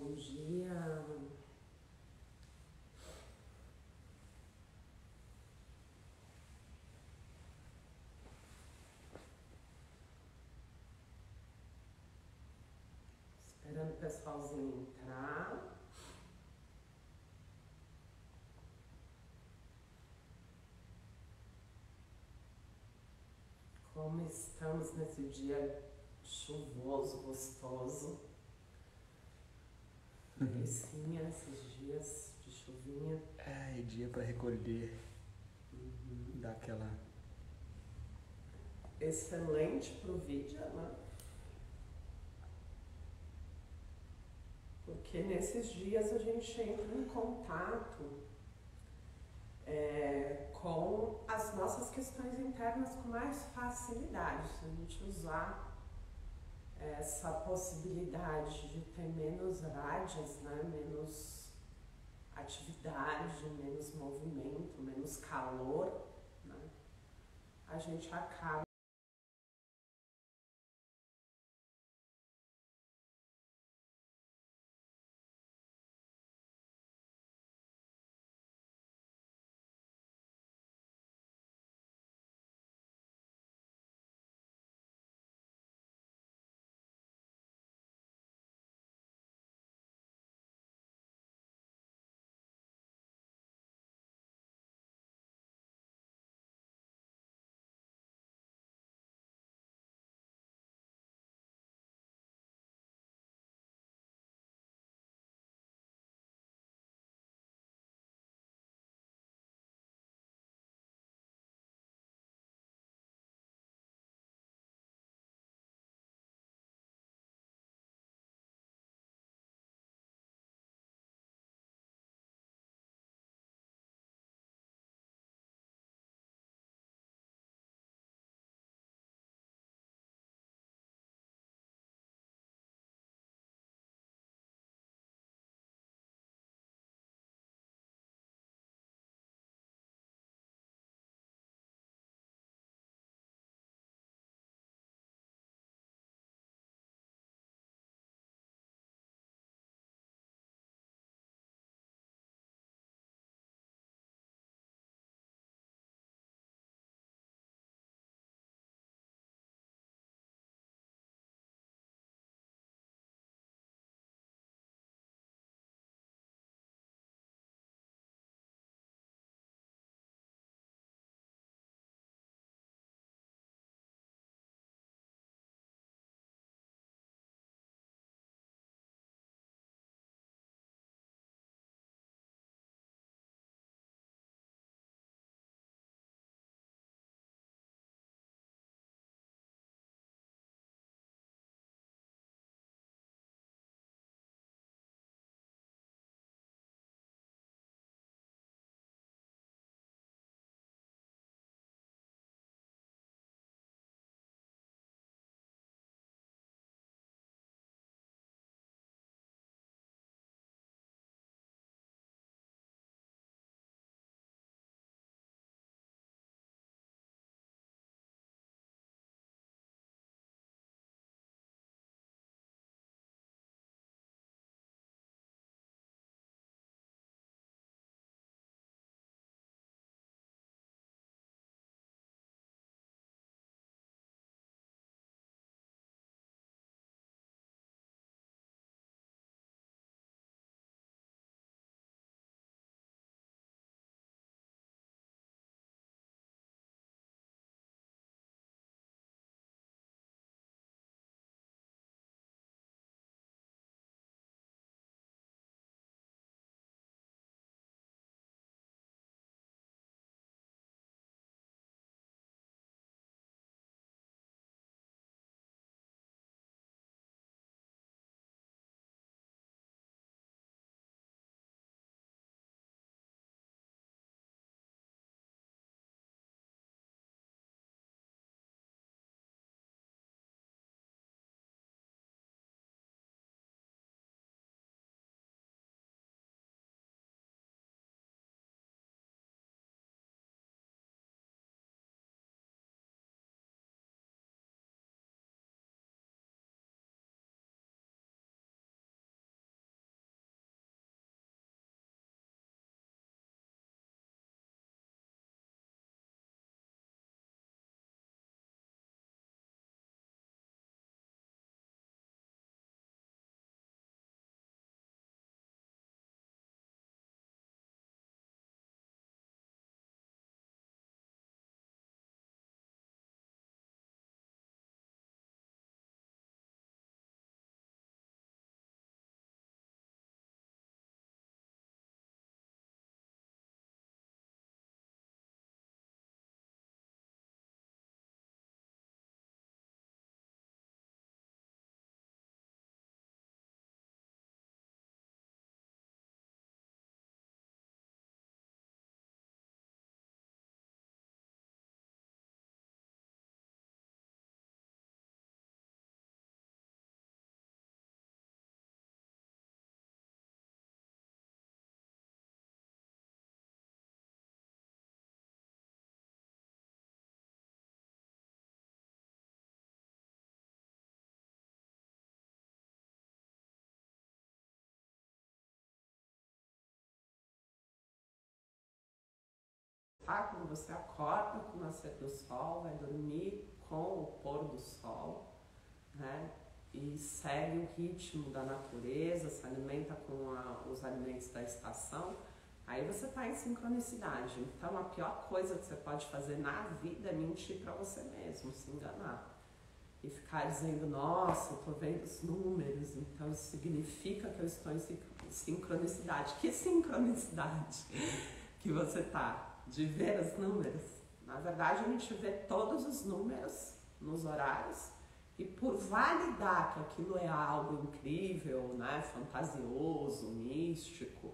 Bom dia. Esperando o pessoalzinho entrar. Como estamos nesse dia chuvoso, gostoso. Delicinha esses dias de chuvinha. É, e dia para recolher, daquela... Excelente pro vídeo, né? Porque nesses dias a gente entra em contato com as nossas questões internas com mais facilidade. Se a gente usar essa possibilidade de ter menos rádios, né? Menos atividade, menos movimento, menos calor, né? A gente acaba Quando você acorda com o nascer do sol, vai dormir com o pôr do sol, né? E segue o ritmo da natureza, se alimenta com os alimentos da estação, aí você está em sincronicidade. Então a pior coisa que você pode fazer na vida é mentir para você mesmo, se enganar. E ficar dizendo, nossa, eu estou vendo os números, então isso significa que eu estou em sincronicidade. Que sincronicidade que você está? De ver os números? Na verdade, a gente vê todos os números nos horários e por validar que aquilo é algo incrível, né, fantasioso, místico,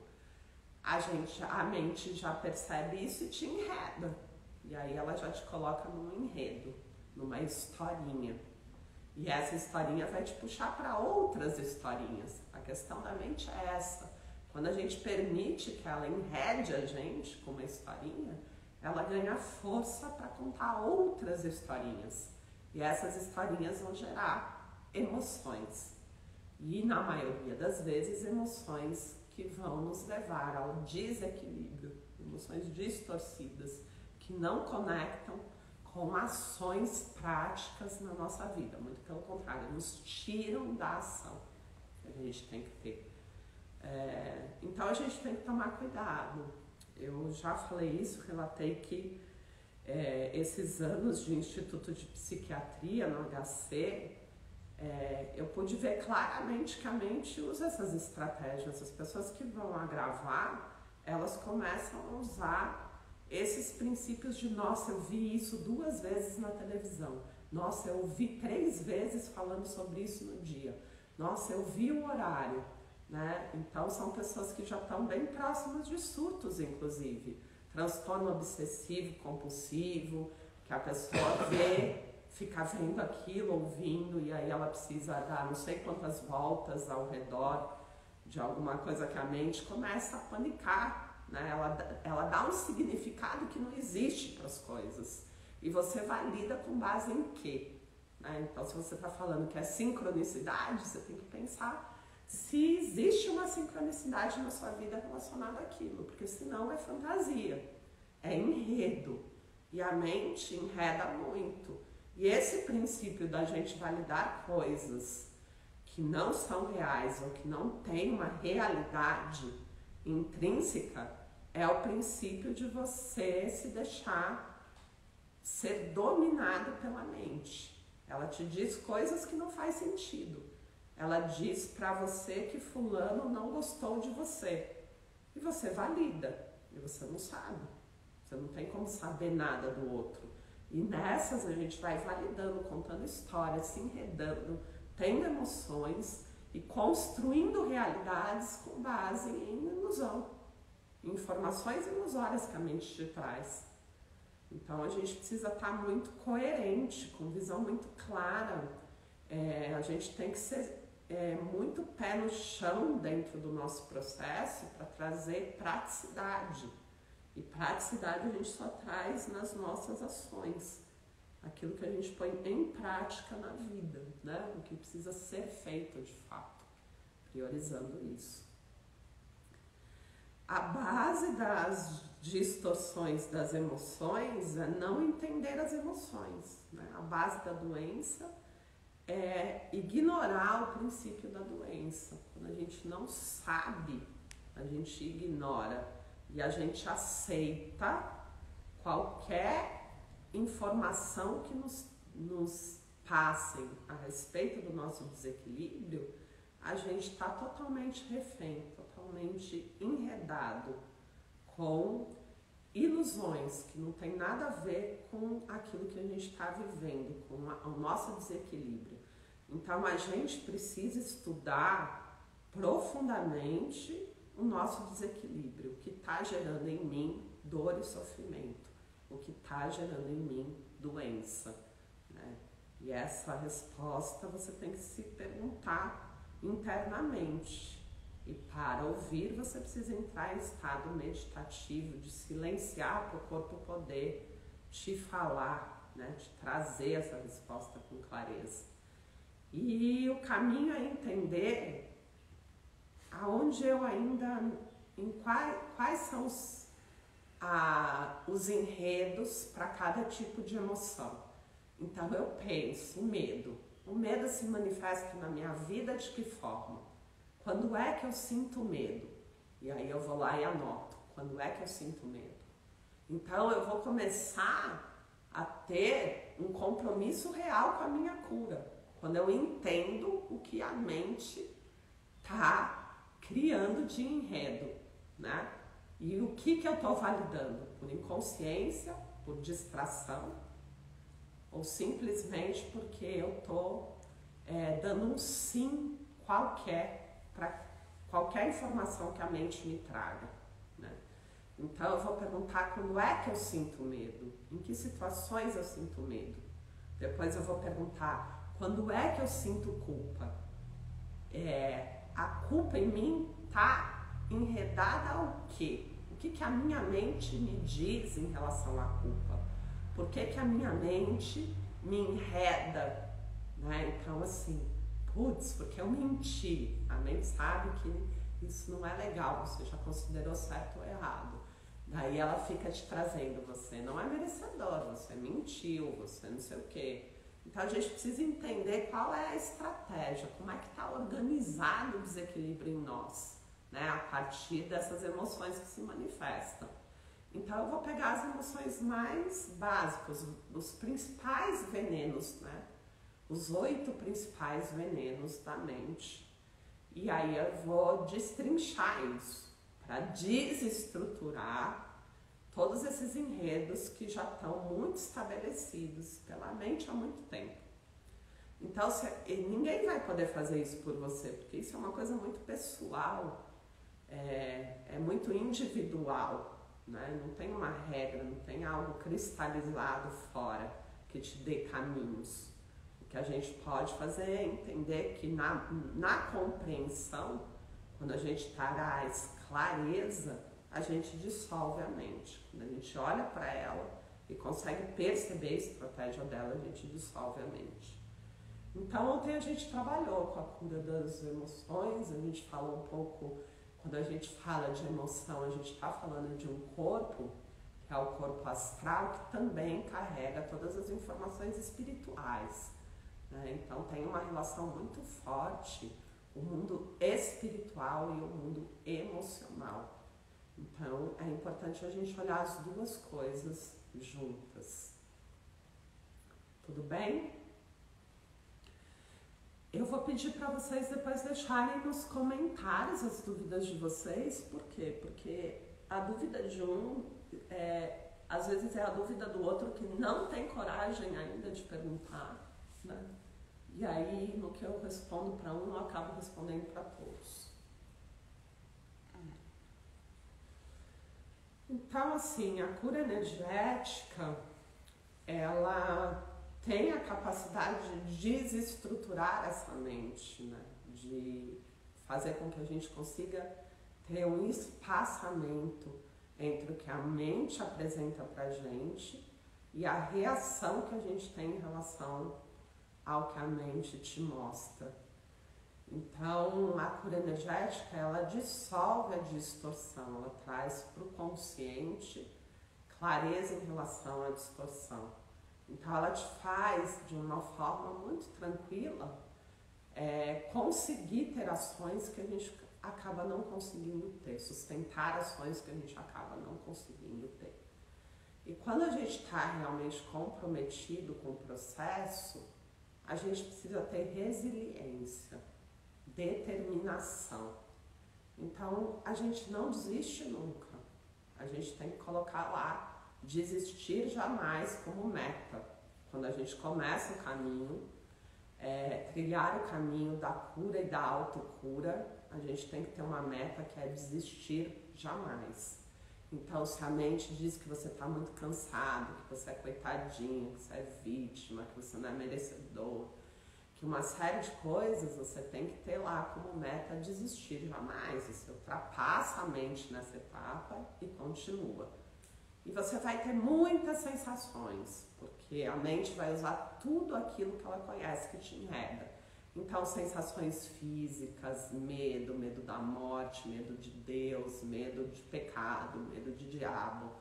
a mente já percebe isso e te enreda. E aí ela já te coloca num enredo, numa historinha. E essa historinha vai te puxar para outras historinhas. A questão da mente é essa. Quando a gente permite que ela enrede a gente com uma historinha, ela ganha força para contar outras historinhas. E essas historinhas vão gerar emoções. E na maioria das vezes, emoções que vão nos levar ao desequilíbrio. Emoções distorcidas, que não conectam com ações práticas na nossa vida. Muito pelo contrário, nos tiram da ação que a gente tem que ter. Então a gente tem que tomar cuidado. Eu já falei isso, relatei que esses anos de Instituto de Psiquiatria no HC, eu pude ver claramente que a mente usa essas estratégias. As pessoas que vão agravar, elas começam a usar esses princípios de, nossa, eu vi isso 2 vezes na televisão, nossa, eu ouvi 3 vezes falando sobre isso no dia, nossa, eu vi o horário, né? Então são pessoas que já estão bem próximas de surtos, inclusive, transtorno obsessivo compulsivo, que a pessoa vê, fica vendo aquilo, ouvindo, e aí ela precisa dar não sei quantas voltas ao redor de alguma coisa que a mente começa a panicar, né? Ela dá um significado que não existe para as coisas. E você valida com base em quê? Né? Então, se você está falando que é sincronicidade, você tem que pensar se existe uma sincronicidade na sua vida relacionada àquilo, porque senão é fantasia, é enredo. E a mente enreda muito. E esse princípio da gente validar coisas que não são reais ou que não têm uma realidade intrínseca é o princípio de você se deixar ser dominado pela mente. Ela te diz coisas que não faz sentido. Ela diz pra você que fulano não gostou de você. E você valida. E você não sabe. Você não tem como saber nada do outro. E nessas a gente vai validando, contando histórias, se enredando, tendo emoções e construindo realidades com base em ilusão. Informações ilusórias que a mente te traz. Então a gente precisa estar muito coerente, com visão muito clara. A gente tem que ser muito pé no chão dentro do nosso processo para trazer praticidade. E praticidade a gente só traz nas nossas ações. Aquilo que a gente põe em prática na vida, né? O que precisa ser feito de fato, priorizando isso. A base das distorções das emoções é não entender as emoções, né? A base da doença é ignorar o princípio da doença. Quando a gente não sabe, a gente ignora e a gente aceita qualquer informação que nos passem a respeito do nosso desequilíbrio, a gente está totalmente refém, totalmente enredado com ilusões que não tem nada a ver com aquilo que a gente está vivendo, com o nosso desequilíbrio. Então a gente precisa estudar profundamente o nosso desequilíbrio, o que está gerando em mim dor e sofrimento, o que está gerando em mim doença, né? E essa resposta você tem que se perguntar internamente. E para ouvir você precisa entrar em estado meditativo, de silenciar para o corpo poder te falar, né? Te trazer essa resposta com clareza. E o caminho é entender aonde eu ainda, quais são os enredos para cada tipo de emoção. Então eu penso, o medo. O medo se manifesta na minha vida de que forma? Quando é que eu sinto medo? E aí eu vou lá e anoto. Quando é que eu sinto medo? Então eu vou começar a ter um compromisso real com a minha cura. Quando eu entendo o que a mente está criando de enredo, né? E o que eu estou validando? Por inconsciência, por distração, ou simplesmente porque eu estou dando um sim qualquer para qualquer informação que a mente me traga, né? Então eu vou perguntar quando é que eu sinto medo, em que situações eu sinto medo. Depois eu vou perguntar quando é que eu sinto culpa. A culpa em mim está enredada ao quê? O que a minha mente me diz em relação à culpa? Por que a minha mente me enreda, né? Então assim, putz, porque eu menti. A mente sabe que isso não é legal, você já considerou certo ou errado. Daí ela fica te trazendo, você não é merecedor, você mentiu, você não sei o quê. Então a gente precisa entender qual é a estratégia, como é que está organizado o desequilíbrio em nós, né? A partir dessas emoções que se manifestam. Então eu vou pegar as emoções mais básicas, os principais venenos, né? Os 8 principais venenos da mente. E aí eu vou destrinchar isso, para desestruturar todos esses enredos que já estão muito estabelecidos pela mente há muito tempo. Então ninguém vai poder fazer isso por você, porque isso é uma coisa muito pessoal, é muito individual, né? Não tem uma regra, não tem algo cristalizado fora que te dê caminhos. O que a gente pode fazer é entender que na compreensão, quando a gente traz clareza, a gente dissolve a mente. Quando a gente olha para ela e consegue perceber a estratégia dela, a gente dissolve a mente. Então ontem a gente trabalhou com a cura das emoções, a gente falou um pouco, quando a gente fala de emoção, a gente está falando de um corpo, que é o corpo astral, que também carrega todas as informações espirituais, né? Então tem uma relação muito forte, o mundo espiritual e o mundo emocional. Então é importante a gente olhar as duas coisas juntas. Tudo bem? Eu vou pedir para vocês depois deixarem nos comentários as dúvidas de vocês. Por quê? Porque a dúvida de um, às vezes é a dúvida do outro que não tem coragem ainda de perguntar, né? E aí, no que eu respondo para um, eu acabo respondendo para todos. Então, assim, a cura energética, ela tem a capacidade de desestruturar essa mente, né? De fazer com que a gente consiga ter um espaçamento entre o que a mente apresenta pra gente e a reação que a gente tem em relação ao que a mente te mostra. Então, a cura energética, ela dissolve a distorção, ela traz para o consciente clareza em relação à distorção. Então, ela te faz, de uma forma muito tranquila, conseguir ter ações que a gente acaba não conseguindo ter, sustentar ações que a gente acaba não conseguindo ter. E quando a gente está realmente comprometido com o processo, a gente precisa ter resiliência, determinação. Então, a gente não desiste nunca. A gente tem que colocar lá, desistir jamais como meta. Quando a gente começa o caminho, trilhar o caminho da cura e da autocura, a gente tem que ter uma meta que é desistir jamais. Então, se a mente diz que você está muito cansado, que você é coitadinho, que você é vítima, que você não é merecedor, que uma série de coisas você tem que ter lá como meta desistir jamais. Você ultrapassa a mente nessa etapa e continua. E você vai ter muitas sensações, porque a mente vai usar tudo aquilo que ela conhece que te enreda. Então, sensações físicas, medo da morte, medo de Deus, medo de pecado, medo de diabo,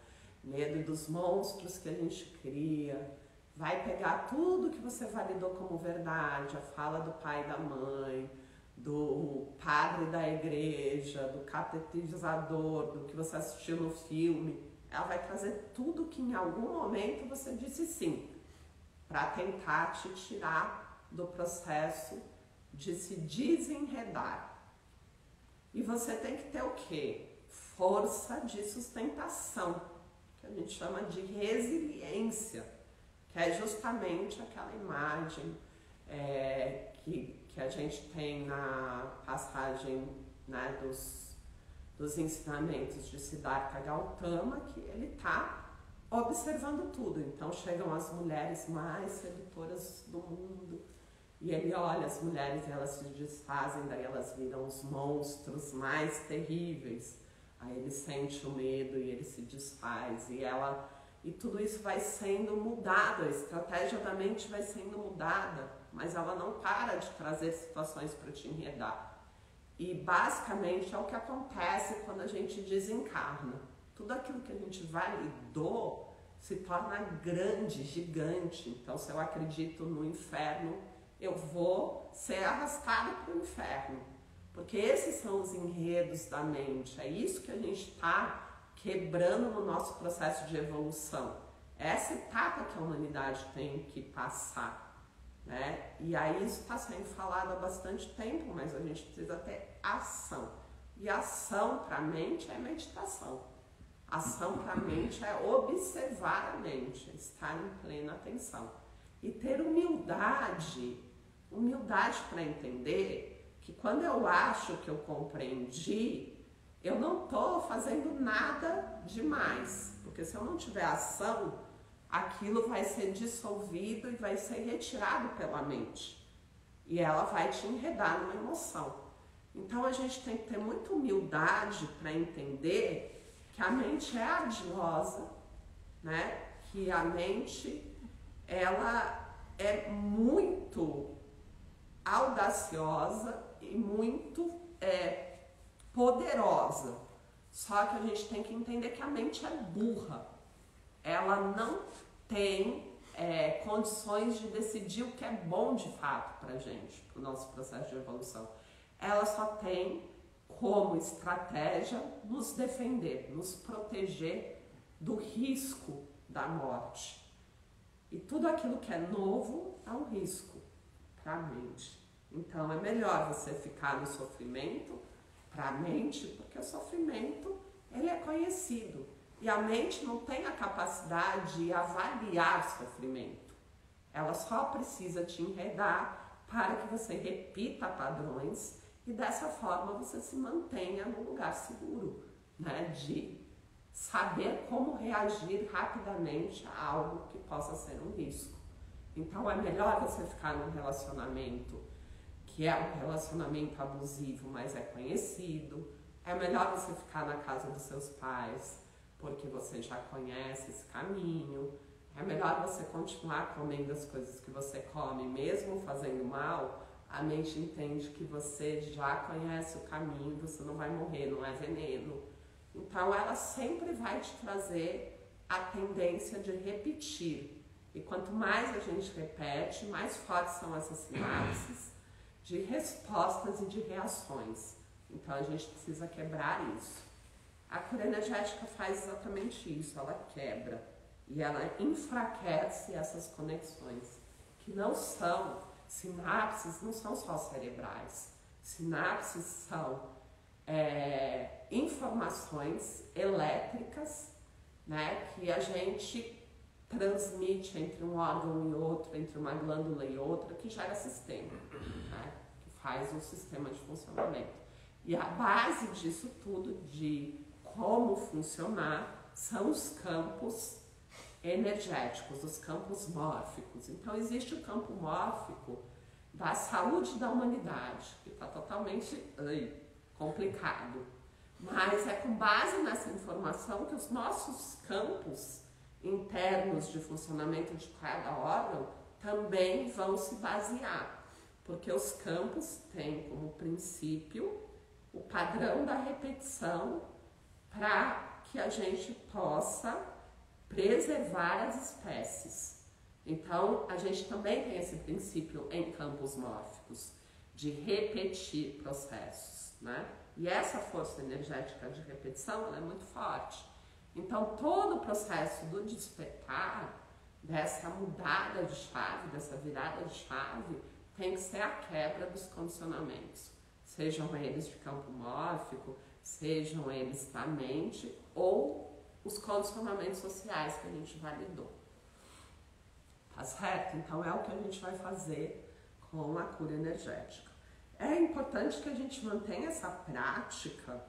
medo dos monstros que a gente cria, vai pegar tudo que você validou como verdade, a fala do pai e da mãe, do padre da igreja, do catequizador, do que você assistiu no filme. Ela vai trazer tudo que em algum momento você disse sim, para tentar te tirar do processo de se desenredar. E você tem que ter o quê? Força de sustentação, que a gente chama de resiliência, que é justamente aquela imagem que a gente tem na passagem, né, dos ensinamentos de Siddhartha Gautama, que ele está observando tudo. Então chegam as mulheres mais sedutoras do mundo e ele olha as mulheres e elas se desfazem, daí elas viram os monstros mais terríveis. Aí ele sente o medo e ele se desfaz e tudo isso vai sendo mudado, a estratégia da mente vai sendo mudada, mas ela não para de trazer situações para te enredar. E basicamente é o que acontece quando a gente desencarna. Tudo aquilo que a gente validou se torna grande, gigante. Então, se eu acredito no inferno, eu vou ser arrastado para o inferno. Porque esses são os enredos da mente. É isso que a gente está quebrando no nosso processo de evolução. Essa etapa que a humanidade tem que passar, né? E aí isso está sendo falado há bastante tempo, mas a gente precisa ter ação. E ação para a mente é meditação. Ação para a mente é observar a mente, estar em plena atenção. E ter humildade para entender que quando eu acho que eu compreendi, eu não estou fazendo nada demais. Porque se eu não tiver ação, aquilo vai ser dissolvido e vai ser retirado pela mente. E ela vai te enredar numa emoção. Então a gente tem que ter muita humildade para entender que a mente é ardiosa, né? Que a mente, ela é muito audaciosa e muito poderosa. Só que a gente tem que entender que a mente é burra. Ela não tem condições de decidir o que é bom de fato para a gente, para o nosso processo de evolução. Ela só tem como estratégia nos defender, nos proteger do risco da morte. E tudo aquilo que é novo é um risco para a mente. Então é melhor você ficar no sofrimento para a mente, porque o sofrimento ele é conhecido. E a mente não tem a capacidade de avaliar sofrimento. Ela só precisa te enredar para que você repita padrões e dessa forma você se mantenha num lugar seguro, né? De saber como reagir rapidamente a algo que possa ser um risco. Então é melhor você ficar num relacionamento que é um relacionamento abusivo, mas é conhecido. É melhor você ficar na casa dos seus pais, porque você já conhece esse caminho. É melhor você continuar comendo as coisas que você come, mesmo fazendo mal. A mente entende que você já conhece o caminho, você não vai morrer, não é veneno. Então ela sempre vai te trazer a tendência de repetir. E quanto mais a gente repete, mais fortes são essas sinapses de respostas e de reações. Então a gente precisa quebrar isso. A cura energética faz exatamente isso, ela quebra e ela enfraquece essas conexões, que não são, sinapses não são só cerebrais, sinapses são informações elétricas, né, que a gente transmite entre um órgão e outro, entre uma glândula e outra, que gera sistema, né, que faz um sistema de funcionamento. E a base disso tudo, de como funcionar, são os campos energéticos, os campos mórficos. Então existe o campo mórfico da saúde da humanidade, que está totalmente complicado. Mas é com base nessa informação que os nossos campos internos de funcionamento de cada órgão também vão se basear. Porque os campos têm como princípio o padrão da repetição para que a gente possa preservar as espécies. Então, a gente também tem esse princípio em campos mórficos, de repetir processos, né? E essa força energética de repetição, ela é muito forte. Então, todo o processo do despertar, dessa mudada de chave, dessa virada de chave, tem que ser a quebra dos condicionamentos. Sejam eles de campo mórfico, sejam eles da mente, ou os condicionamentos sociais que a gente validou. Tá certo? Então, é o que a gente vai fazer com a cura energética. É importante que a gente mantenha essa prática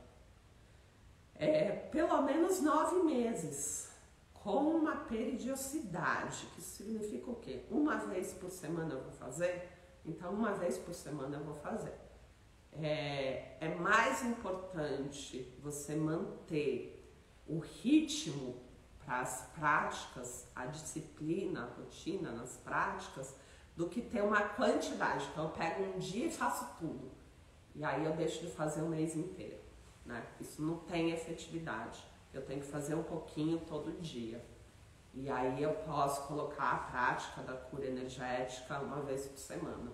pelo menos 9 meses, com uma periodicidade, que significa o quê? Uma vez por semana eu vou fazer? Então, uma vez por semana eu vou fazer. É mais importante você manter o ritmo para as práticas, a disciplina, a rotina nas práticas, do que ter uma quantidade. Então, eu pego um dia e faço tudo. E aí eu deixo de fazer o mês inteiro, né? Isso não tem efetividade. Eu tenho que fazer um pouquinho todo dia. E aí eu posso colocar a prática da cura energética uma vez por semana.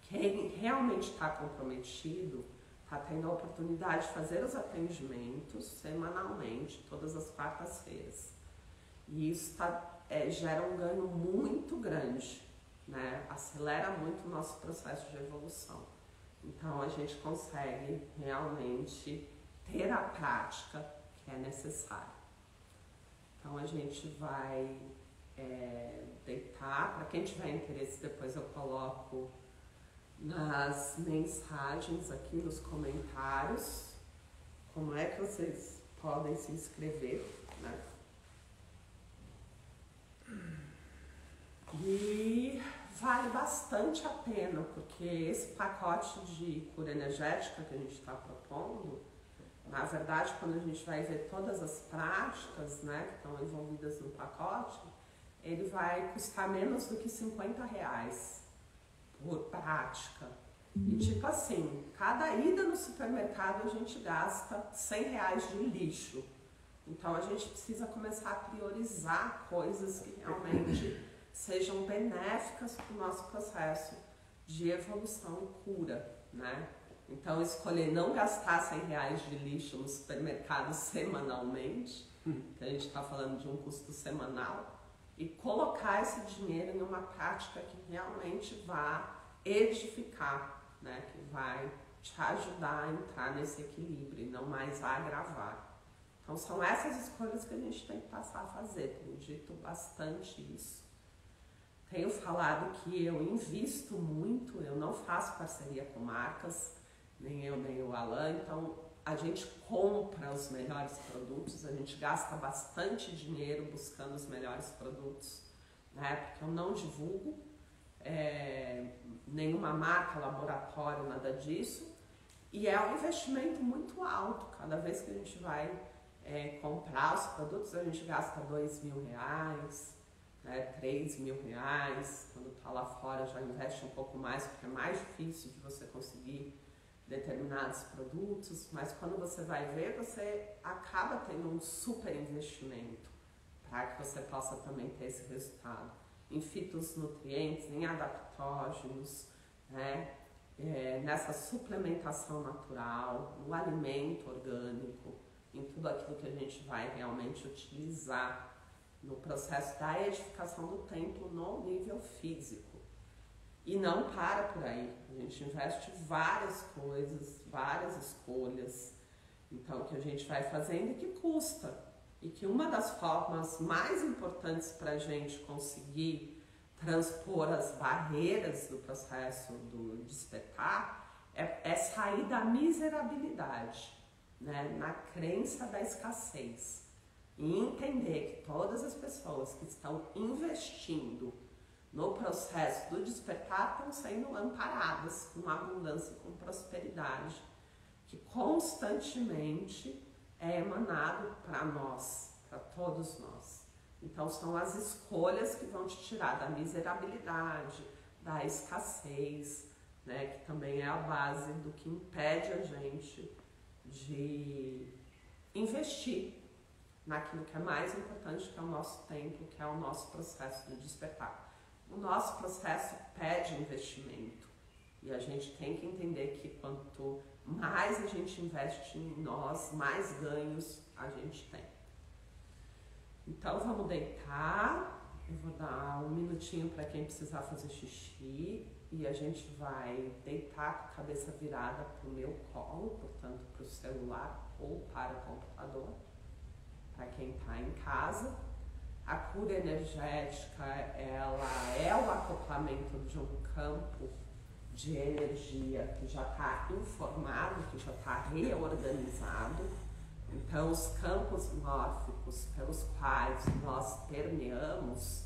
Quem realmente está comprometido, está tendo a oportunidade de fazer os atendimentos semanalmente, todas as quartas-feiras. E isso gera um ganho muito grande, né? Acelera muito o nosso processo de evolução. Então a gente consegue realmente ter a prática que é necessária. Então a gente vai deitar. Para quem tiver interesse, depois eu coloco nas mensagens aqui, nos comentários, como é que vocês podem se inscrever, né? E vale bastante a pena, porque esse pacote de cura energética que a gente está propondo, na verdade, quando a gente vai ver todas as práticas, né, que estão envolvidas no pacote, ele vai custar menos do que R$50 por prática. E tipo assim, cada ida no supermercado a gente gasta R$100 de lixo. Então a gente precisa começar a priorizar coisas que realmente sejam benéficas para o nosso processo de evolução e cura, né? Então escolher não gastar R$100 de lixo no supermercado semanalmente, que a gente está falando de um custo semanal, e colocar esse dinheiro em uma prática que realmente vá edificar, né? Que vai te ajudar a entrar nesse equilíbrio e não mais a agravar. Então são essas escolhas que a gente tem que passar a fazer. Tenho dito bastante isso. Tenho falado que eu invisto muito, eu não faço parceria com marcas, nem eu nem o Alan, então a gente compra os melhores produtos, a gente gasta bastante dinheiro buscando os melhores produtos, né? Porque eu não divulgo nenhuma marca, laboratório, nada disso, e é um investimento muito alto. Cada vez que a gente vai comprar os produtos, a gente gasta R$2.000, R$3.000, quando está lá fora já investe um pouco mais, porque é mais difícil de você conseguir determinados produtos, mas quando você vai ver, você acaba tendo um super investimento para que você possa também ter esse resultado em fitonutrientes, em adaptógenos, né? Nessa suplementação natural, no alimento orgânico, em tudo aquilo que a gente vai realmente utilizar no processo da edificação do templo no nível físico. E não para por aí, a gente investe várias coisas, várias escolhas, então que a gente vai fazendo e que custa. E que uma das formas mais importantes para a gente conseguir transpor as barreiras do processo do despertar é sair da miserabilidade, né? Na crença da escassez. E entender que todas as pessoas que estão investindo no processo do despertar estão sendo amparadas com abundância e com prosperidade, que constantemente é emanado para nós, para todos nós. Então são as escolhas que vão te tirar da miserabilidade, da escassez, né, que também é a base do que impede a gente de investir naquilo que é mais importante, que é o nosso tempo, que é o nosso processo de despertar. O nosso processo pede investimento e a gente tem que entender que quanto mais a gente investe em nós, mais ganhos a gente tem. Então vamos deitar, eu vou dar um minutinho para quem precisar fazer xixi e a gente vai deitar com a cabeça virada para o meu colo, portanto para o celular ou para o computador, para quem está em casa. A cura energética, ela é o acoplamento de um campo de energia que já está informado, que já está reorganizado. Então, os campos mórficos pelos quais nós permeamos,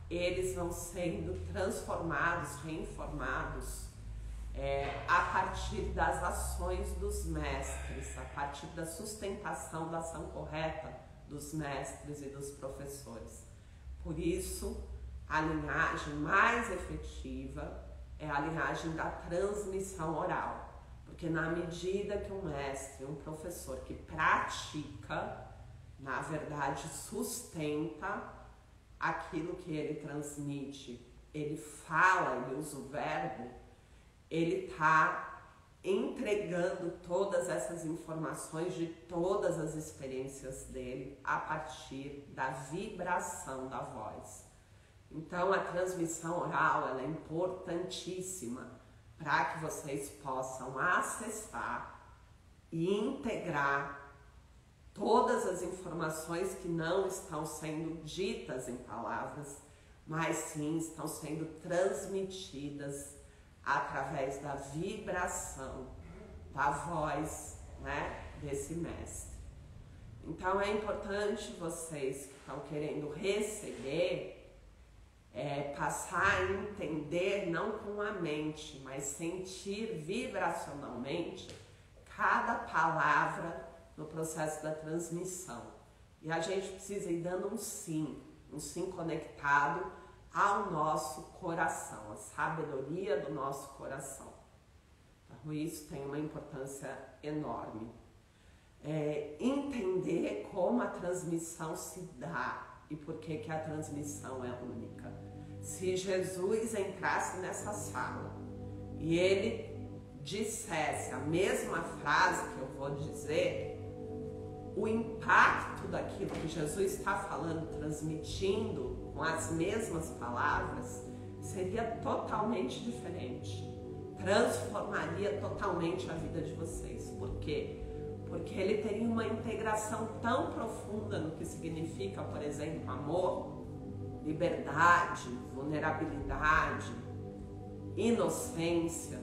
eles vão sendo transformados, reinformados a partir das ações dos mestres, a partir da sustentação da ação correta dos mestres e dos professores. Por isso, a linhagem mais efetiva é a linhagem da transmissão oral. Porque na medida que um mestre, um professor que pratica, na verdade sustenta aquilo que ele transmite, ele fala, ele usa o verbo, ele está entregando todas essas informações de todas as experiências dele a partir da vibração da voz. Então a transmissão oral ela é importantíssima para que vocês possam acessar e integrar todas as informações que não estão sendo ditas em palavras, mas sim estão sendo transmitidas através da vibração da voz, né, desse mestre. Então é importante vocês que estão querendo receber passar a entender não com a mente, mas sentir vibracionalmente cada palavra no processo da transmissão. E a gente precisa ir dando um sim conectado ao nosso coração, a sabedoria do nosso coração. Então isso tem uma importância enorme. Entender como a transmissão se dá e por que a transmissão é única. Se Jesus entrasse nessa sala e ele dissesse a mesma frase que eu vou dizer, o impacto daquilo que Jesus está falando, transmitindo com as mesmas palavras, seria totalmente diferente. Transformaria totalmente a vida de vocês. Por quê? Porque ele teria uma integração tão profunda no que significa, por exemplo, amor, liberdade, vulnerabilidade, inocência,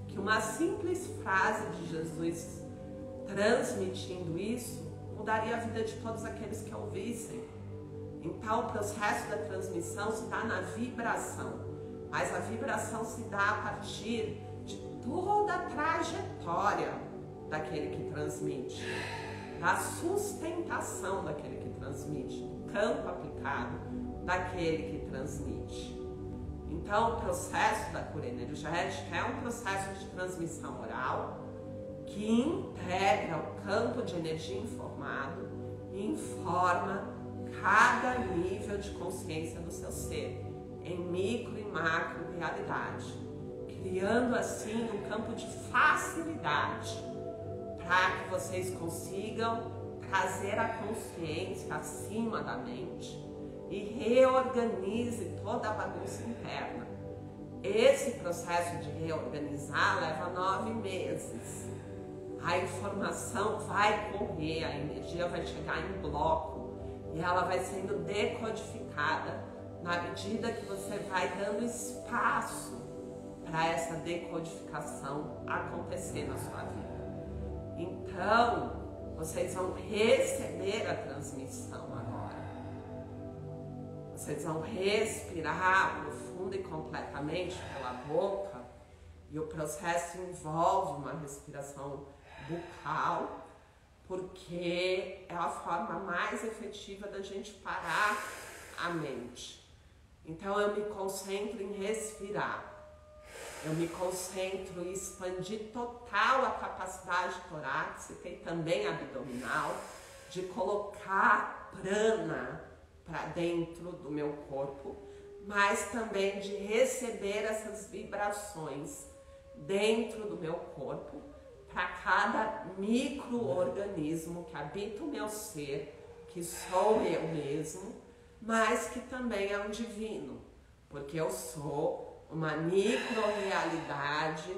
que uma simples frase de Jesus transmitindo isso mudaria a vida de todos aqueles que ouvissem. Então o processo da transmissão se dá na vibração, mas a vibração se dá a partir de toda a trajetória daquele que transmite, da sustentação daquele que transmite, do campo aplicado daquele que transmite. Então o processo da cura energética é um processo de transmissão oral que integra o campo de energia informado e informa cada nível de consciência do seu ser, em micro e macro realidade, criando assim um campo de facilidade para que vocês consigam trazer a consciência acima da mente e reorganize toda a bagunça interna. Esse processo de reorganizar leva 9 meses. A informação vai correr, a energia vai chegar em bloco e ela vai sendo decodificada na medida que você vai dando espaço para essa decodificação acontecer na sua vida. Então, vocês vão receber a transmissão agora. Vocês vão respirar profundo e completamente pela boca e o processo envolve uma respiração bucal, porque é a forma mais efetiva da gente parar a mente. Então eu me concentro em respirar, eu me concentro em expandir total a capacidade torácica e também abdominal, de colocar prana para dentro do meu corpo, mas também de receber essas vibrações dentro do meu corpo, para cada micro-organismo que habita o meu ser, que sou eu mesmo, mas que também é um divino, porque eu sou uma micro-realidade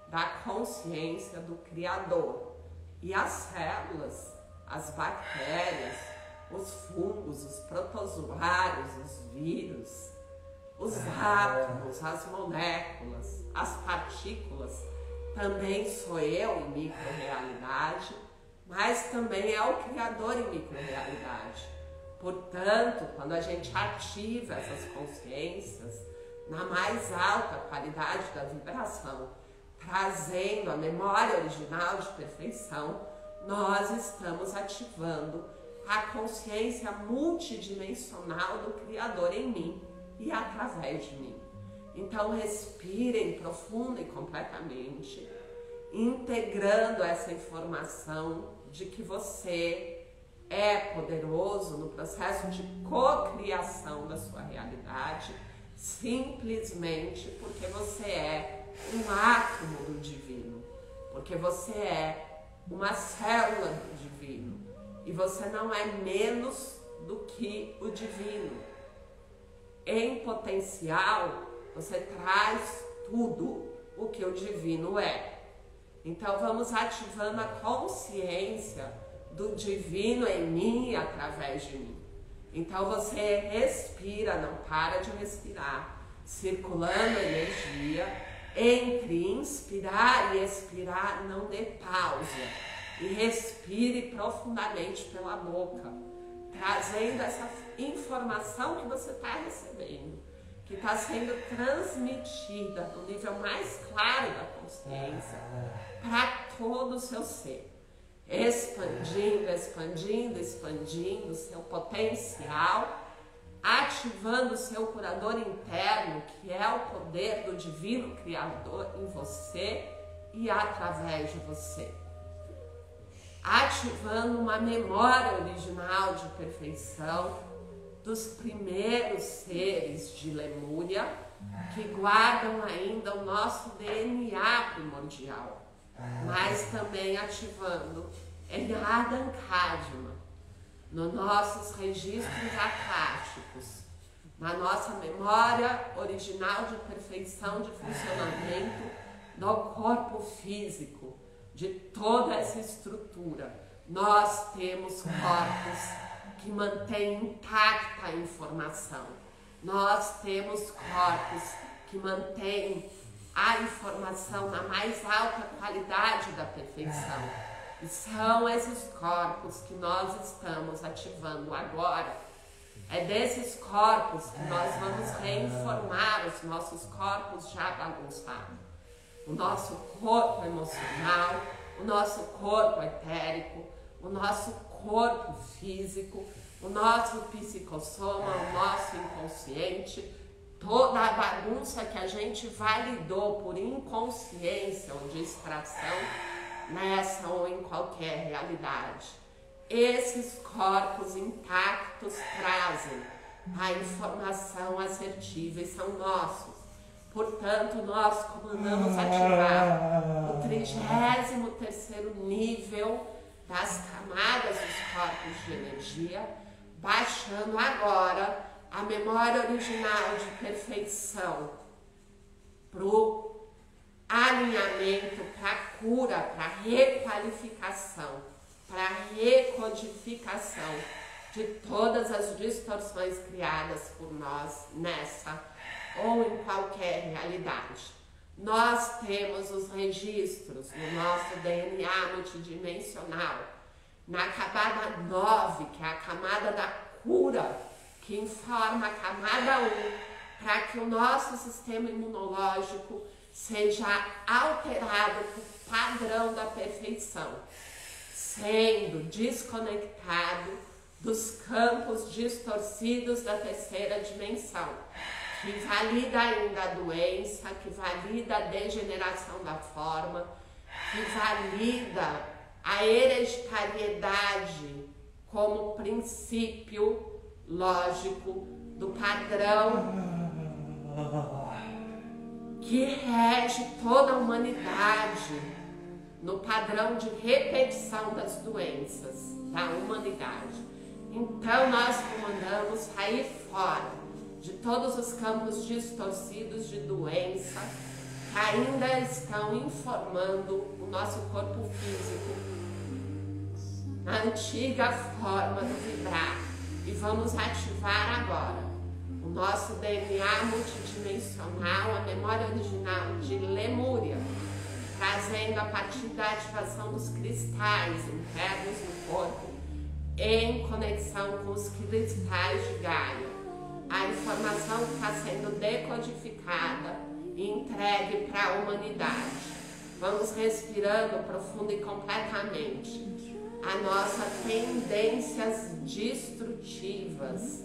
da consciência do Criador. E as células, as bactérias, os fungos, os protozoários, os vírus, os átomos, as moléculas, as partículas, também sou eu em micro-realidade, mas também é o Criador em micro-realidade. Portanto, quando a gente ativa essas consciências na mais alta qualidade da vibração, trazendo a memória original de perfeição, nós estamos ativando a consciência multidimensional do Criador em mim e através de mim. Então respirem profunda e completamente, integrando essa informação de que você é poderoso no processo de cocriação da sua realidade, simplesmente porque você é um átomo do divino, porque você é uma célula do divino e você não é menos do que o divino. Em potencial, você traz tudo o que o divino é. Então vamos ativando a consciência do divino em mim e através de mim. Então você respira, não para de respirar, circulando energia entre inspirar e expirar, não dê pausa e respire profundamente pela boca, trazendo essa informação que você está recebendo, que está sendo transmitida no nível mais claro da consciência para todo o seu ser, expandindo, expandindo, expandindo o seu potencial, ativando o seu curador interno, que é o poder do divino criador em você e através de você, ativando uma memória original de perfeição dos primeiros seres de Lemúria, que guardam ainda o nosso DNA primordial, mas também ativando em Adam Kadma, nos nossos registros akáshicos, na nossa memória original de perfeição de funcionamento do corpo físico, de toda essa estrutura. Nós temos corpos que mantêm intacta a informação. Nós temos corpos que mantêm a informação na mais alta qualidade da perfeição. E são esses corpos que nós estamos ativando agora. É desses corpos que nós vamos reinformar os nossos corpos já bagunçados. O nosso corpo emocional, o nosso corpo etérico, o nosso corpo físico, o nosso psicossoma, o nosso inconsciente, toda a bagunça que a gente validou por inconsciência ou distração nessa ou em qualquer realidade. Esses corpos intactos trazem a informação assertiva e são nossos. Portanto, nós comandamos ativar o 33º nível das camadas dos corpos de energia, baixando agora a memória original de perfeição para o alinhamento, para a cura, para a requalificação, para a recodificação de todas as distorções criadas por nós nessa ou em qualquer realidade. Nós temos os registros no nosso DNA multidimensional, na camada 9, que é a camada da cura, que informa a camada 1, para que o nosso sistema imunológico seja alterado para o padrão da perfeição, sendo desconectado dos campos distorcidos da terceira dimensão, que valida ainda a doença, que valida a degeneração da forma, que valida a hereditariedade como princípio lógico do padrão que rege toda a humanidade, no padrão de repetição das doenças da humanidade. Então nós comandamos sair fora de todos os campos distorcidos de doença que ainda estão informando o nosso corpo físico na antiga forma do vibrar. E vamos ativar agora o nosso DNA multidimensional, a memória original de Lemúria, trazendo a partir da ativação dos cristais internos no corpo, em conexão com os cristais de Gaia, a informação que está sendo decodificada e entregue para a humanidade. Vamos respirando profundo e completamente a nossa tendências destrutivas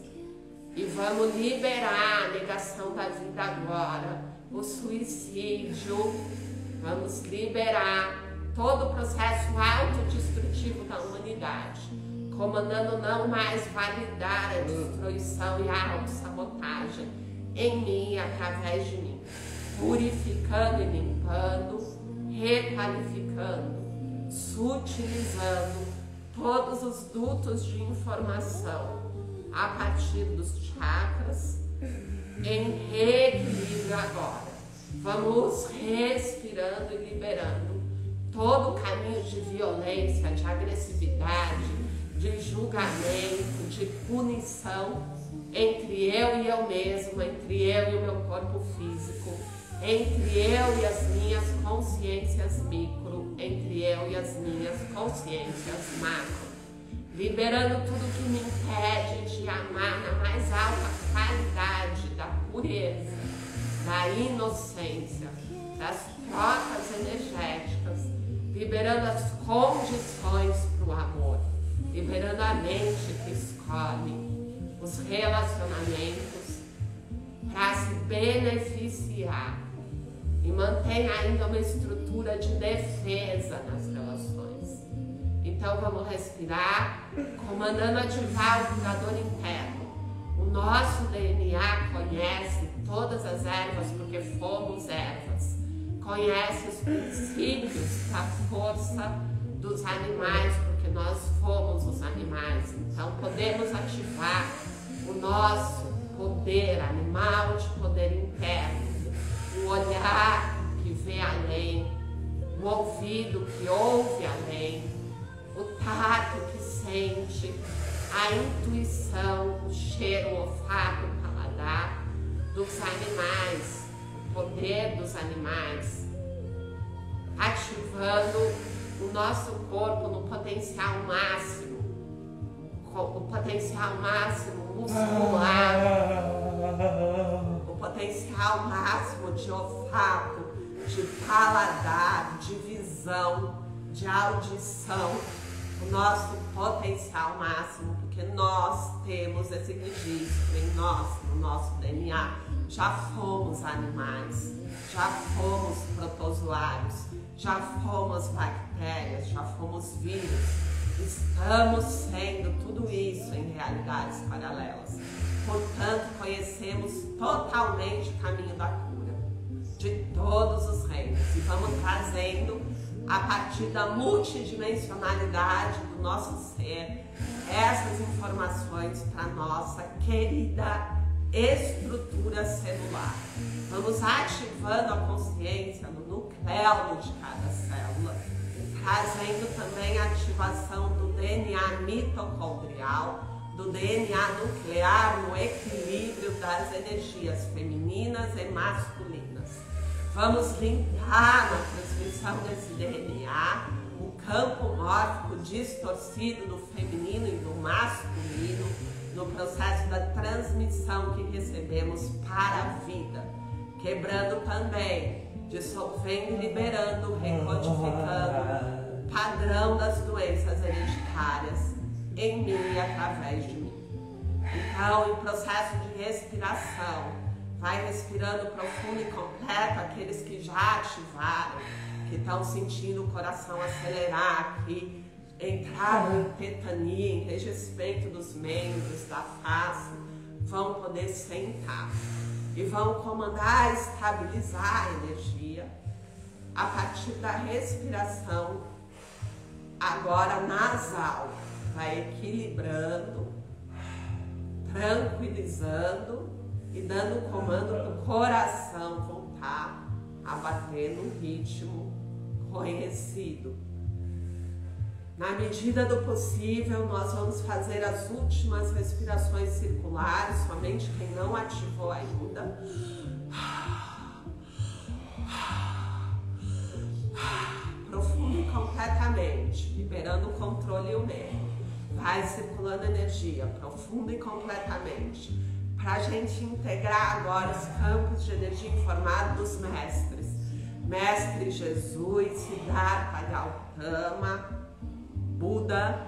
e vamos liberar a negação da vida agora, o suicídio, vamos liberar todo o processo autodestrutivo da humanidade, comandando não mais validar a destruição e a autossabotagem em mim e através de mim, purificando e limpando, requalificando, sutilizando todos os dutos de informação a partir dos chakras em reequilíbrio agora. Vamos respirando e liberando todo o caminho de violência, de agressividade, de julgamento, de punição entre eu e eu mesmo, entre eu e o meu corpo físico, entre eu e as minhas consciências micro, entre eu e as minhas consciências macro, liberando tudo que me impede de amar na mais alta qualidade da pureza, da inocência, das trocas energéticas, liberando as condições para o amor, liberando a mente que escolhe os relacionamentos para se beneficiar e mantém ainda uma estrutura de defesa nas relações. Então vamos respirar, comandando ativar o curador interno. O nosso DNA conhece todas as ervas porque fomos ervas. Conhece os princípios da força dos animais porque nós fomos os animais. Então podemos ativar o nosso poder animal de poder interno. O olhar que vê além, o ouvido que ouve além, o tato que sente, a intuição, o cheiro, o olfato, o paladar dos animais, o poder dos animais, ativando o nosso corpo no potencial máximo, o potencial máximo muscular, o potencial máximo de olfato, de paladar, de visão, de audição, o nosso potencial máximo, porque nós temos esse registro em nós, no nosso DNA. Já fomos animais, já fomos protozoários, já fomos bactérias, já fomos vírus. Estamos sendo tudo isso em realidades paralelas. Portanto, conhecemos totalmente o caminho da cura de todos os reinos e vamos trazendo a partir da multidimensionalidade do nosso ser essas informações para a nossa querida estrutura celular. Vamos ativando a consciência no nucleolo de cada célula, trazendo também a ativação do DNA mitocondrial, do DNA nuclear no equilíbrio das energias femininas e masculinas. Vamos limpar na transmissão desse DNA o campo mórfico distorcido do feminino e do masculino no processo da transmissão que recebemos para a vida, quebrando também, dissolvendo e liberando, recodificando o padrão das doenças hereditárias em mim e através de mim. Então, em processo de respiração, vai respirando profundo e completo aqueles que já ativaram, que estão sentindo o coração acelerar aqui entraram em tetania, enrijecimento dos membros, da face, vão poder sentar e vão comandar, estabilizar a energia a partir da respiração agora nasal. Vai equilibrando, tranquilizando e dando comando para o coração voltar a bater no ritmo conhecido. Na medida do possível, nós vamos fazer as últimas respirações circulares, somente quem não ativou ainda. Profundo e completamente, liberando o controle e o medo. Vai circulando energia, profundo e completamente, para a gente integrar agora os campos de energia em formato dos mestres. Mestre Jesus, Siddhartha Gautama, Buda,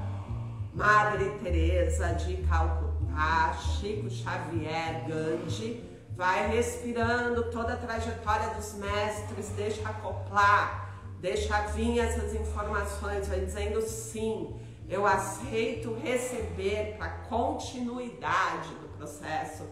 Madre Teresa de Calcutá, Chico Xavier, Gandhi. Vai respirando toda a trajetória dos mestres, deixa acoplar, deixa vir essas informações, vai dizendo sim, eu aceito receber para continuidade do processo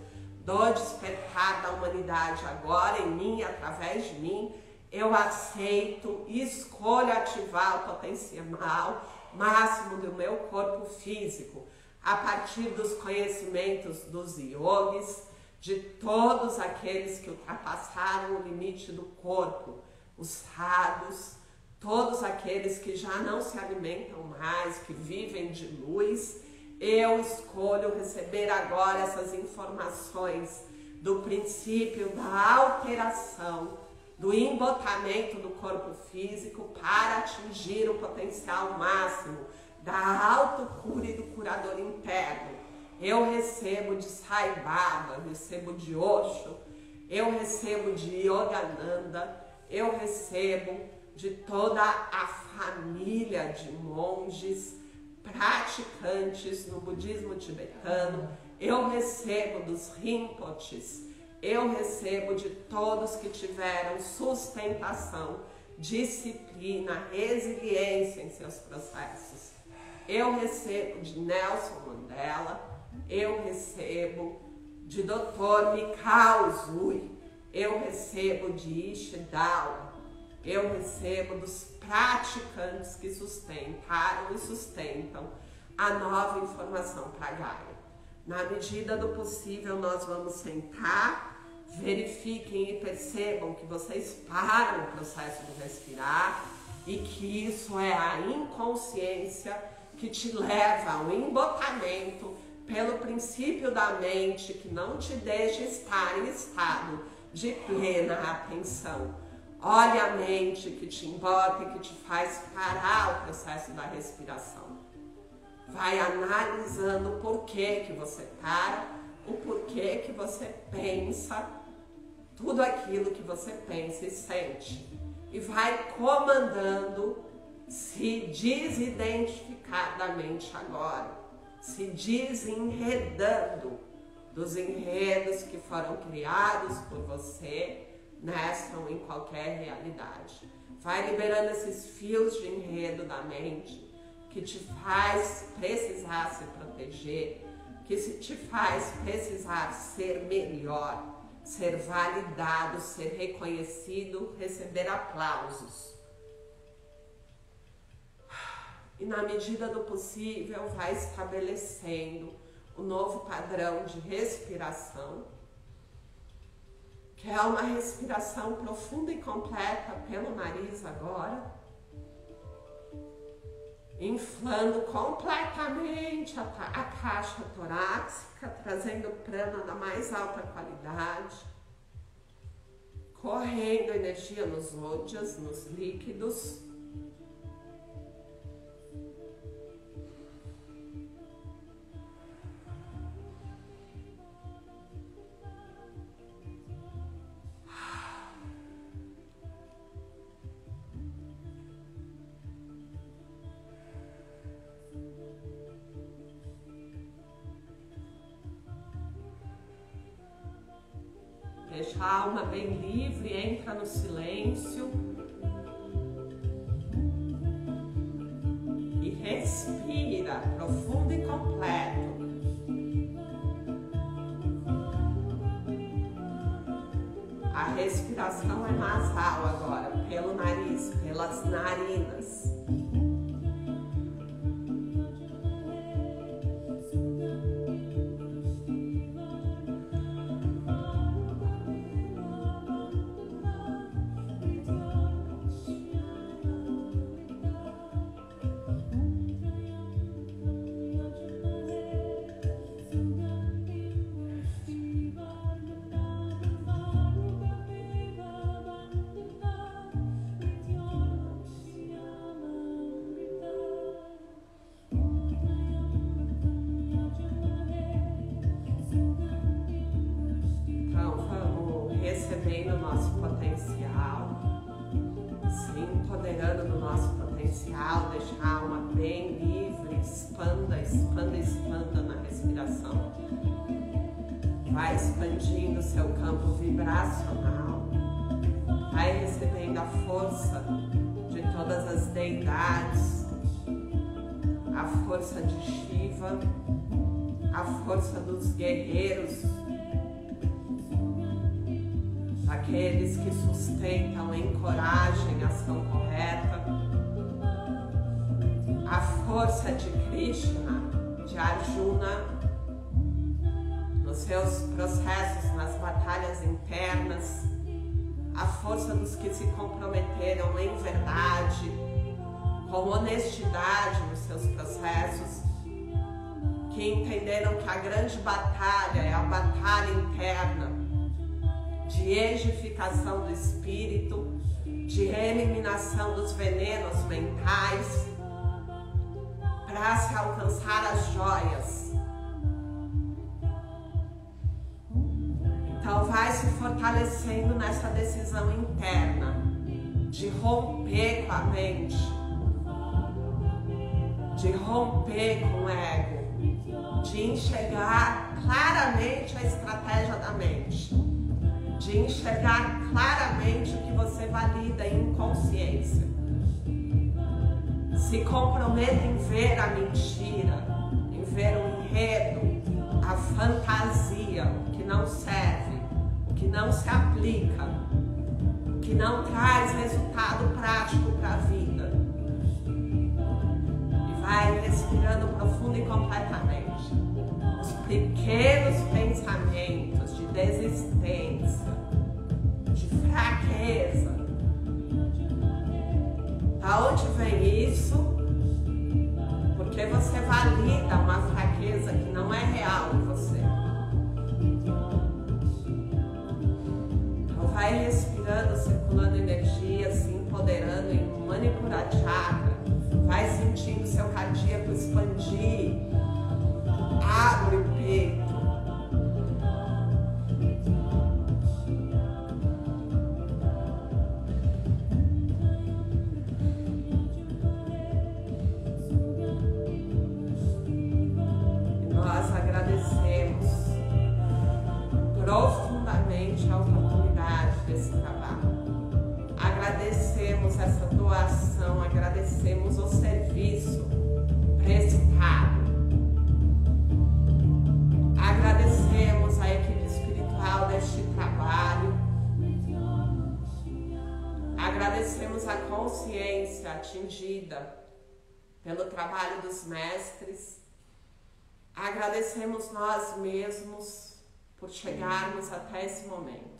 do despertar da humanidade agora em mim, através de mim. Eu aceito e escolho ativar o potencial máximo do meu corpo físico a partir dos conhecimentos dos yogis, de todos aqueles que ultrapassaram o limite do corpo, os sadhus, todos aqueles que já não se alimentam mais, que vivem de luz. Eu escolho receber agora essas informações do princípio da alteração, do embotamento do corpo físico para atingir o potencial máximo da autocura e do curador interno. Eu recebo de Sai Baba, recebo de Osho, eu recebo de Yogananda, eu recebo de toda a família de monges praticantes no budismo tibetano, eu recebo dos Rinpoches, eu recebo de todos que tiveram sustentação, disciplina, resiliência em seus processos. Eu recebo de Nelson Mandela, eu recebo de Dr. Mikao Usui, eu recebo de Ishidao, eu recebo dos praticantes que sustentaram e sustentam a nova informação para Gaia. Na medida do possível, nós vamos sentar, verifiquem e percebam que vocês param o processo de respirar e que isso é a inconsciência que te leva ao embotamento pelo princípio da mente que não te deixa estar em estado de plena atenção. Olha a mente que te embota e que te faz parar o processo da respiração. Vai analisando o porquê que você para, o porquê que você pensa, tudo aquilo que você pensa e sente. E vai comandando, se desidentificar da mente agora, se desenredando dos enredos que foram criados por você nessa ou em qualquer realidade. Vai liberando esses fios de enredo da mente que te faz precisar se proteger, que te faz precisar ser melhor, ser validado, ser reconhecido, receber aplausos. E na medida do possível vai estabelecendo o novo padrão de respiração, que é uma respiração profunda e completa pelo nariz agora, inflando completamente a caixa torácica, trazendo prana da mais alta qualidade, correndo energia nos ojas, nos líquidos. Deixa a alma bem livre, entra no silêncio e respira. respiração é nasal agora, pelo nariz, pelas narinas. Recebendo o nosso potencial, se empoderando do nosso potencial, deixar a alma bem livre, expanda, expanda, expanda na respiração. Vai expandindo seu campo vibracional, vai recebendo a força de todas as deidades, a força de Shiva, a força dos guerreiros, aqueles que sustentam, encorajam a ação correta, a força de Krishna, de Arjuna, nos seus processos, nas batalhas internas, a força dos que se comprometeram em verdade, com honestidade nos seus processos, que entenderam que a grande batalha é a batalha interna, de edificação do espírito, de eliminação dos venenos mentais, para se alcançar as joias. Então vai se fortalecendo nessa decisão interna, de romper com a mente, de romper com o ego, de enxergar claramente a estratégia da mente, de enxergar claramente o que você valida em consciência. Se comprometa em ver a mentira, em ver o enredo, a fantasia, o que não serve, o que não se aplica, o que não traz resultado prático para a vida. E vai respirando profundo e completamente. Os pequenos pensamentos de desistência, de fraqueza. Da onde vem isso? Porque você valida uma fraqueza que não é real em você. Então vai respirando, circulando energia, se empoderando em Manipura Chakra. Vai sentindo seu cardíaco expandir. Abre o peito. Nós agradecemos profundamente a oportunidade desse trabalho. Agradecemos essa doação, agradecemos o serviço prestado. Agradecemos a equipe espiritual deste trabalho. Agradecemos a consciência atingida pelo trabalho dos mestres. Agradecemos nós mesmos por chegarmos até esse momento.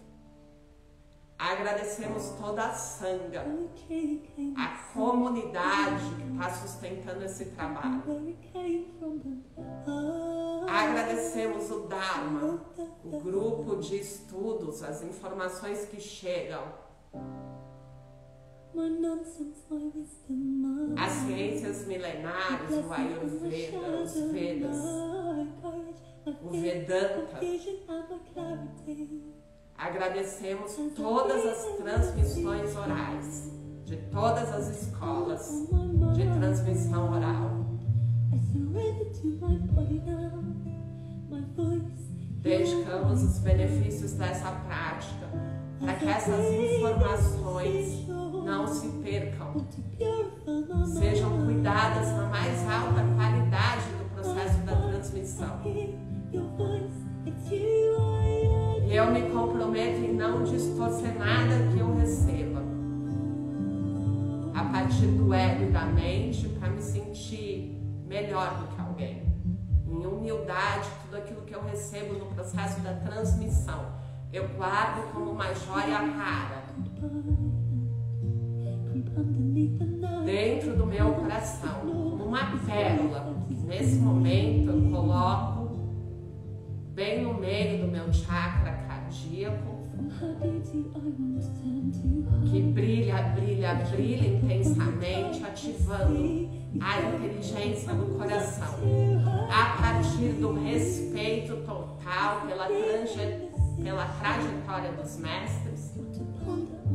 Agradecemos toda a Sangha, a comunidade que está sustentando esse trabalho. Agradecemos o Dharma, o grupo de estudos, as informações que chegam, as ciências milenares, o Ayurveda, os Vedas, o Vedanta. Agradecemos todas as transmissões orais, de todas as escolas de transmissão oral. Dedicamos os benefícios dessa prática para que essas informações não se percam, sejam cuidadas na mais alta qualidade do processo da transmissão. E Eu me comprometo em não distorcer nada que eu receba a partir do ego e da mente para me sentir melhor do que alguém. Em humildade, tudo aquilo que eu recebo no processo da transmissão, eu guardo como uma joia rara dentro do meu coração, como uma pérola. Nesse momento eu coloco bem no meio do meu chakra cardíaco, que brilha, brilha, brilha intensamente, ativando a inteligência do coração, a partir do respeito total pela trajetória dos mestres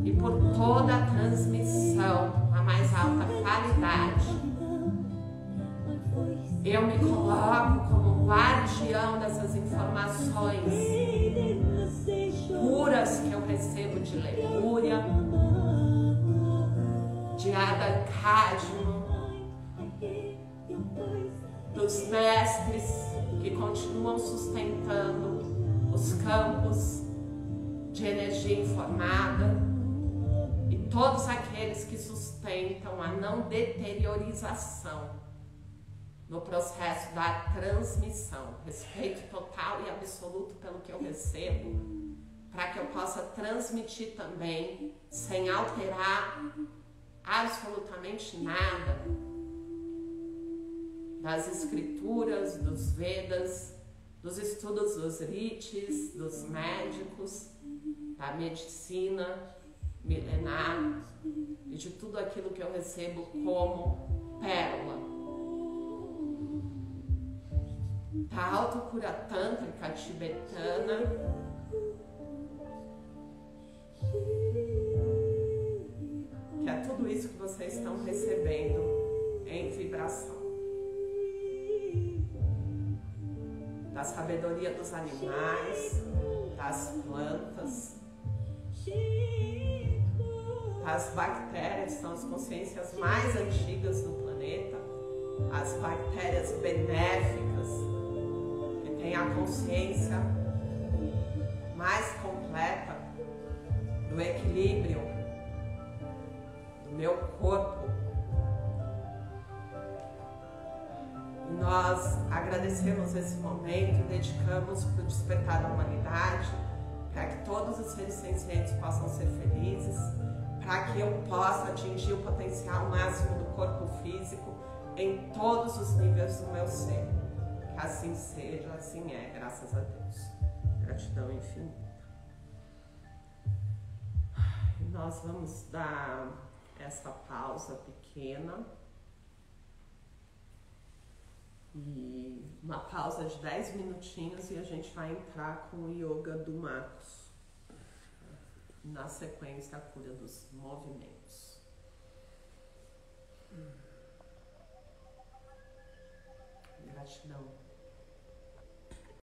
e por toda a transmissão, a mais alta qualidade. Eu me coloco como guardião dessas informações puras que eu recebo de Lemúria, de Ada Cadmo, dos mestres que continuam sustentando os campos de energia informada e todos aqueles que sustentam a não deteriorização no processo da transmissão. Respeito total e absoluto pelo que eu recebo, para que eu possa transmitir também, sem alterar absolutamente nada das escrituras, dos Vedas, dos estudos dos rites, dos médicos, da medicina milenar e de tudo aquilo que eu recebo como pérola da autocura tântrica tibetana, que é tudo isso que vocês estão recebendo em vibração. Da sabedoria dos animais, das plantas, as bactérias, são as consciências mais antigas do planeta, as bactérias benéficas, que têm a consciência mais completa do equilíbrio do meu corpo. E nós agradecemos esse momento e dedicamos para o despertar da humanidade, para que todos os seres sencientes possam ser felizes, para que eu possa atingir o potencial máximo do corpo físico em todos os níveis do meu ser. Que assim seja, assim é, graças a Deus. Gratidão infinita. E nós vamos dar essa pausa pequena e uma pausa de 10 minutinhos e a gente vai entrar com o Yoga do Marcos. Na sequência, a cura dos movimentos. Gratidão.